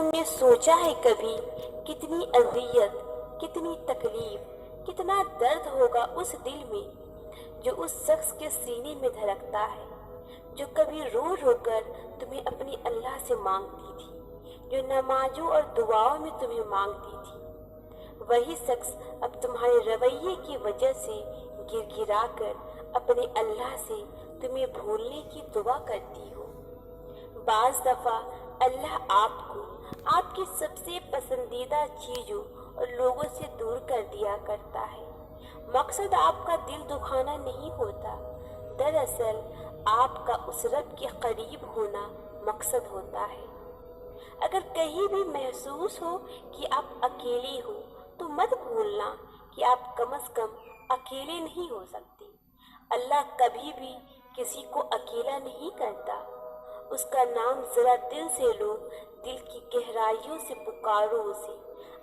तुम ने सोचा है कभी कितनी अजियत, कितनी तकलीफ, कितना दर्द होगा उस दिल में जो उस शख्स के सीने में धड़कता है, जो कभी रो रो कर तुम्हें अपनी अल्लाह से मांगती थी, जो नमाजों और दुआओं में तुम्हें मांगती थी। वही शख्स अब तुम्हारे रवैये की वजह से गिड़गिड़ा कर अपने अल्लाह से तुम्हें भूलने की दुआ करती हो। बाज दफा अल्लाह आपको आपकी सबसे पसंदीदा चीजों और लोगों से दूर कर दिया करता है। मकसद आपका दिल दुखाना नहीं होता, दरअसल आपका उस रब के करीब होना मकसद होता है। अगर कहीं भी महसूस हो कि आप अकेले हो तो मत भूलना कि आप कम से कम अकेले नहीं हो सकते। अल्लाह कभी भी किसी को अकेला नहीं करता। उसका नाम जरा दिल से लो, दिल की गहराइयों से पुकारो उसे।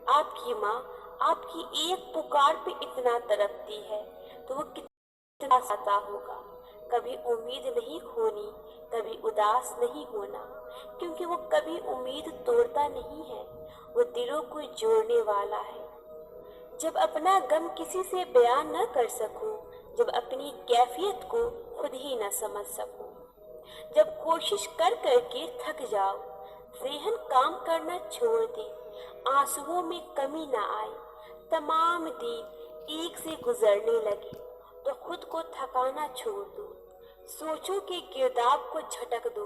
आपकी माँ आपकी एक पुकार पे इतना तड़पती है तो वो कितना सता होगा। कभी उम्मीद नहीं खोनी, कभी उदास नहीं होना, क्योंकि वो कभी उम्मीद तोड़ता नहीं है, वो दिलों को जोड़ने वाला है। जब अपना गम किसी से बयान न कर सकूं, जब अपनी कैफियत को खुद ही न समझ सकूं, जब कोशिश कर करके थक जाओ, ज़हन काम करना छोड़ दे, आंसुओं में कमी न आए, तमाम दिन एक से गुजरने लगे तो खुद को थकाना छोड़ दो। सोचो के गिरदाब को झटक दो,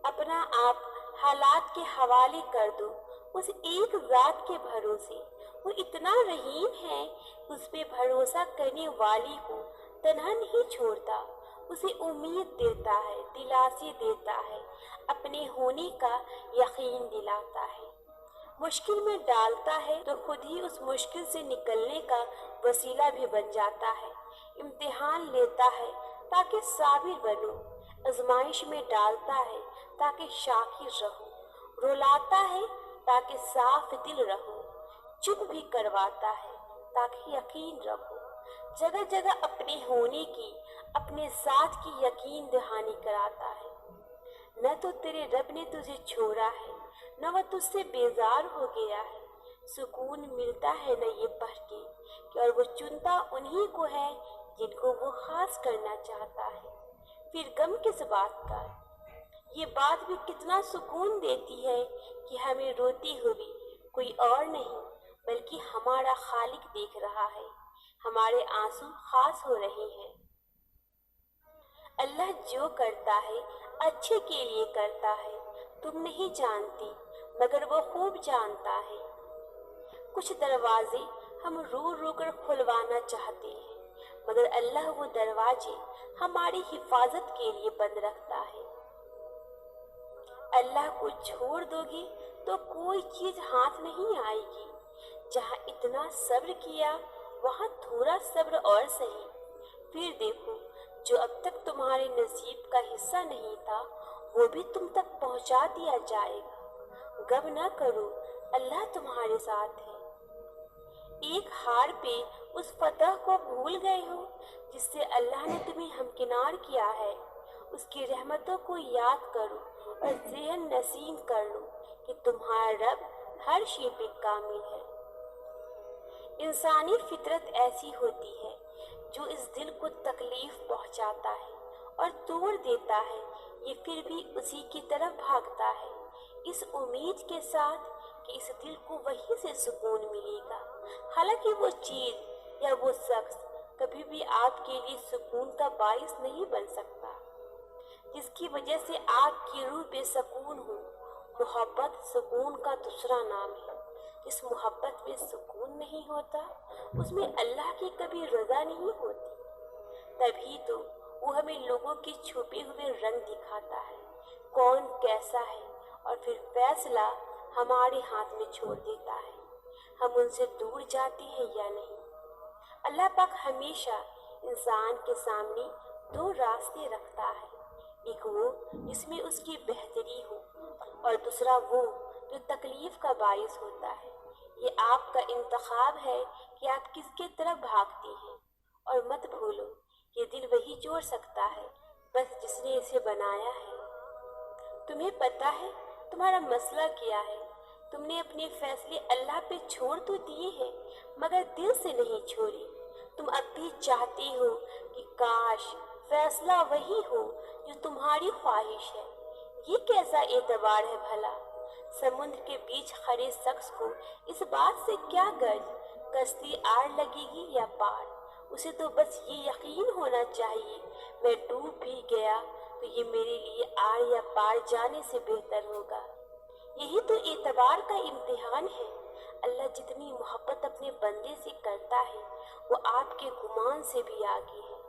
अपना आप हालात के हवाले कर दो उस एक ज़ात के भरोसे। वो इतना रहीम है, उस पे भरोसा करने वाली को तन्हा नहीं छोड़ता, उसे उम्मीद देता है, दिलासे देता है, अपने होने का यकीन दिलाता है। मुश्किल में डालता है तो खुद ही उस मुश्किल से निकलने का वसीला भी बन जाता है। इम्तिहान लेता है ताकि साबिर बनो, आजमाइश में डालता है ताकि शाकिर रहो, रुलाता है ताकि साफ दिल रहो, चुप भी करवाता है ताकि यकीन रखो। जगह जगह अपने होने की, अपने साथ की यकीन दहानी कराता है। न तो तेरे रब ने तुझे छोड़ा है, न वह तुझसे बेजार हो गया है। सुकून मिलता है न ये पढ़ के कि और वो चुनता उन्हीं को है जिनको वो खास करना चाहता है। फिर गम किस बात का? ये बात भी कितना सुकून देती है कि हमें रोती हुई कोई और नहीं बल्कि हमारा खालिक देख रहा है, हमारे आंसू खास हो रहे हैं। अल्लाह जो करता है अच्छे के लिए करता है, तुम नहीं जानती मगर वो खूब जानता है। कुछ दरवाजे हम रो रो कर खुलवाना चाहते हैं, मगर अल्लाह वो दरवाजे हमारी हिफाजत के लिए बंद रखता है। अल्लाह को छोड़ दोगे तो कोई चीज हाथ नहीं आएगी। जहाँ इतना सब्र किया वहाँ थोड़ा सब्र और सही। फिर देखो, जो अब तक तुम्हारे नसीब का हिस्सा नहीं था वो भी तुम तक पहुँचा दिया जाएगा। गम न करो, अल्लाह तुम्हारे साथ है। एक हार पे उस फतह को भूल गए हो जिससे अल्लाह ने तुम्हें हमकिनार किया है। उसकी रहमतों को याद करो और ज़हन नसीम कर लो कि तुम्हारा रब हर शे पे कामिल है। इंसानी फितरत ऐसी होती है जो इस दिल को तकलीफ पहुंचाता है और तोड़ देता है, ये फिर भी उसी की तरफ भागता है, इस उम्मीद के साथ कि इस दिल को वहीं से सुकून मिलेगा। हालांकि वो चीज या वो शख्स कभी भी आपके लिए सुकून का बाइस नहीं बन सकता। जिसकी वजह से आपकी रूह बेसकून हो, मोहब्बत सुकून का दूसरा नाम है। जिस मोहब्बत में सुकून नहीं होता उसमें अल्लाह की कभी रजा नहीं होती। तभी तो वो हमें लोगों के छुपे हुए रंग दिखाता है, कौन कैसा है, और फिर फैसला हमारे हाथ में छोड़ देता है, हम उनसे दूर जाते हैं या नहीं। अल्लाह पाक हमेशा इंसान के सामने दो रास्ते रखता है, एक वो जिसमें उसकी बेहतरी हो और दूसरा वो जो तकलीफ का बाइस होता है। ये आपका इंतखाब है कि आप किसके तरफ भागती हैं। और मत भूलो ये दिल वही जोड़ सकता है बस जिसने इसे बनाया है। तुम्हें पता है तुम्हारा मसला क्या है? تم نے اپنے فیصلے اللہ پہ چھوڑ تو دیے ہیں مگر دل سے نہیں چھوڑے۔ تم اب بھی چاہتے ہو کہ کاش فیصلہ وہی ہو جو تمہاری خواہش ہے۔ یہ کیسا اعتبار ہے بھلا؟ سمندر کے بیچ کھڑے شخص کو اس بات سے کیا غرض کشتی آڑ لگے گی یا پار؟ اسے تو بس یہ یقین ہونا چاہیے میں ڈوب بھی گیا تو یہ میرے لیے آڑ یا پار جانے سے بہتر ہوگا۔ یہی تو اعتبار کا امتحان ہے۔ اللہ جتنی محبت اپنے بندے سے کرتا ہے وہ آپ کے گمان سے بھی آگے ہے۔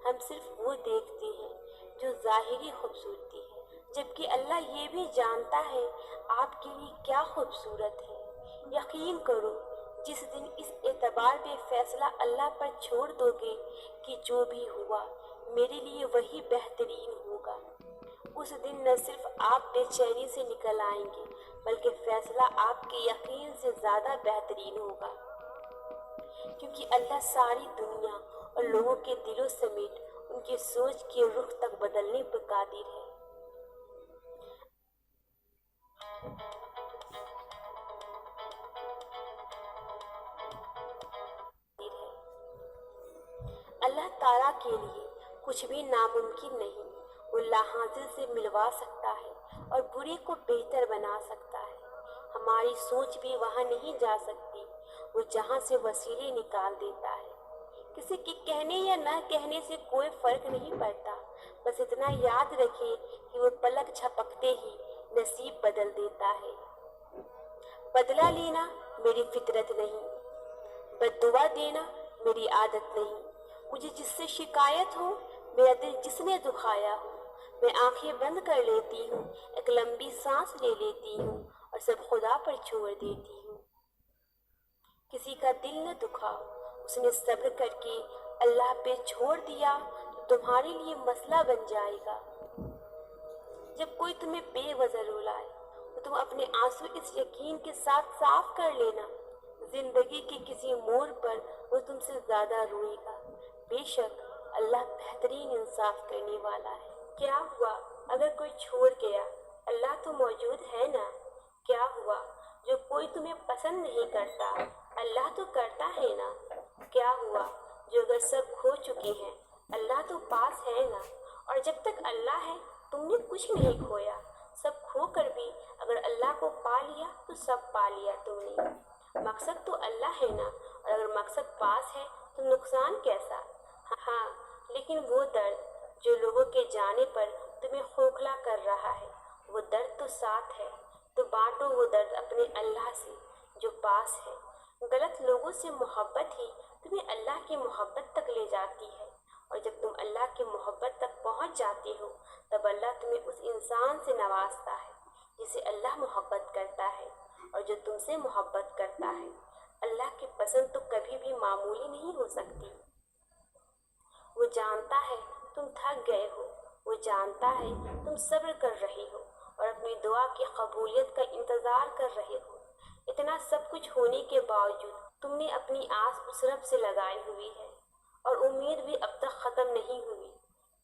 ہم صرف وہ دیکھتے ہیں جو ظاہری خوبصورتی ہے، جبکہ اللہ یہ بھی جانتا ہے آپ کے لیے کیا خوبصورت ہے۔ یقین کرو جس دن اس اعتبار پہ فیصلہ اللہ پر چھوڑ دو گے کہ جو بھی ہوا میرے لیے وہی بہترین ہوگا، اس دن نہ صرف آپ بے چینی سے نکل آئیں گے بلکہ فیصلہ آپ کے یقین سے زیادہ بہترین ہوگا، کیونکہ اللہ ساری دنیا اور لوگوں کے دلوں سمیت ان کی سوچ کے رخ تک بدلنے پر قادر ہے۔ اللہ تعالیٰ کے لیے کچھ بھی ناممکن نہیں۔ وہ لاحاصل سے ملوا سکتا ہے اور برے کو بہتر بنا سکتا ہے۔ ہماری سوچ بھی وہاں نہیں جا سکتی، وہ جہاں سے وسیلے نکال دیتا ہے۔ کسی کے کہنے یا نہ کہنے سے کوئی فرق نہیں پڑتا، بس اتنا یاد رکھے کہ وہ پلک جھپکتے ہی نصیب بدل دیتا ہے۔ بدلہ لینا میری فطرت نہیں، بد دعا دینا میری عادت نہیں۔ مجھے جس سے شکایت ہو، میرا دل جس نے دکھایا ہو، میں آنکھیں بند کر لیتی ہوں، ایک لمبی سانس لے لیتی ہوں اور سب خدا پر چھوڑ دیتی ہوں۔ کسی کا دل نہ دکھاؤ، اس نے صبر کر کے اللہ پہ چھوڑ دیا تو تمہارے لیے مسئلہ بن جائے گا۔ جب کوئی تمہیں بے وجہ رلائے تو تم اپنے آنسو اس یقین کے ساتھ صاف کر لینا، زندگی کے کسی موڑ پر وہ تم سے زیادہ روئے گا۔ بے شک اللہ بہترین انصاف کرنے والا ہے۔ کیا ہوا اگر کوئی چھوڑ گیا؟ اللہ تو موجود ہے نا۔ کیا ہوا جو کوئی تمہیں پسند نہیں کرتا؟ اللہ تو کرتا ہے نا۔ کیا ہوا جو اگر سب کھو چکے ہیں؟ اللہ تو پاس ہے نا۔ اور جب تک اللہ ہے تم نے کچھ نہیں کھویا، سب کھو کر بھی اگر اللہ کو پا لیا تو سب پا لیا تم نے۔ مقصد تو اللہ ہے نا، اور اگر مقصد پاس ہے تو نقصان کیسا؟ ہاں لیکن وہ درد جو لوگوں کے جانے پر تمہیں کھوکھلا کر رہا ہے، وہ درد تو ساتھ ہے، تو بانٹو وہ درد اپنے اللہ سے جو پاس ہے۔ غلط لوگوں سے محبت ہی تمہیں اللہ کی محبت تک لے جاتی ہے، اور جب تم اللہ کی محبت تک پہنچ جاتے ہو تب اللہ تمہیں اس انسان سے نوازتا ہے جسے اللہ محبت کرتا ہے اور جو تم سے محبت کرتا ہے۔ اللہ کی پسند تو کبھی بھی معمولی نہیں ہو سکتی۔ وہ جانتا ہے تم تھک گئے ہو، وہ جانتا ہے تم صبر کر رہے ہو اور اپنی دعا کی قبولیت کا انتظار کر رہے ہو۔ اتنا سب کچھ ہونے کے باوجود تم نے اپنی آس اس رب سے لگائی ہوئی ہے، اور امید بھی اب تک ختم نہیں ہوئی۔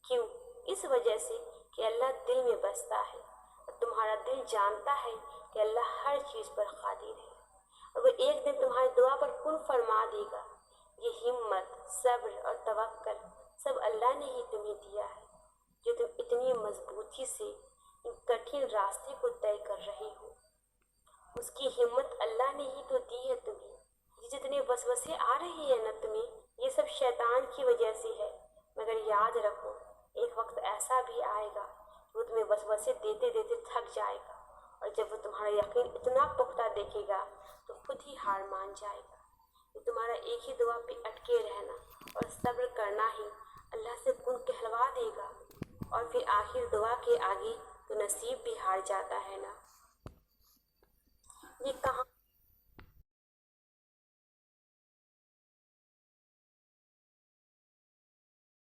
کیوں؟ اس وجہ سے کہ اللہ دل میں بستا ہے، اور تمہارا دل جانتا ہے کہ اللہ ہر چیز پر قادر ہے، اور وہ ایک دن تمہاری دعا پر کن فرما دے گا۔ یہ ہمت، صبر اور توکل سب اللہ نے ہی تمہیں دیا ہے، جو تم اتنی مضبوطی سے ان کٹھن راستے کو طے کر رہے ہو۔ اس کی ہمت اللہ نے ہی تو دی ہے تمہیں۔ یہ جتنے وسوسے آ رہے ہیں نا تمہیں، یہ سب شیطان کی وجہ سے ہے، مگر یاد رکھو ایک وقت ایسا بھی آئے گا وہ تمہیں وسوسے دیتے دیتے تھک جائے گا، اور جب وہ تمہارا یقین اتنا پختہ دیکھے گا تو خود ہی ہار مان جائے گا۔ یہ تمہارا ایک ہی دعا پہ اٹکے رہنا اور صبر کرنا ہی اللہ سے کن کہلوا دے گا، اور پھر آخر دعا کے آگے تو نصیب بھی ہار جاتا ہے نا۔ یہ کہاں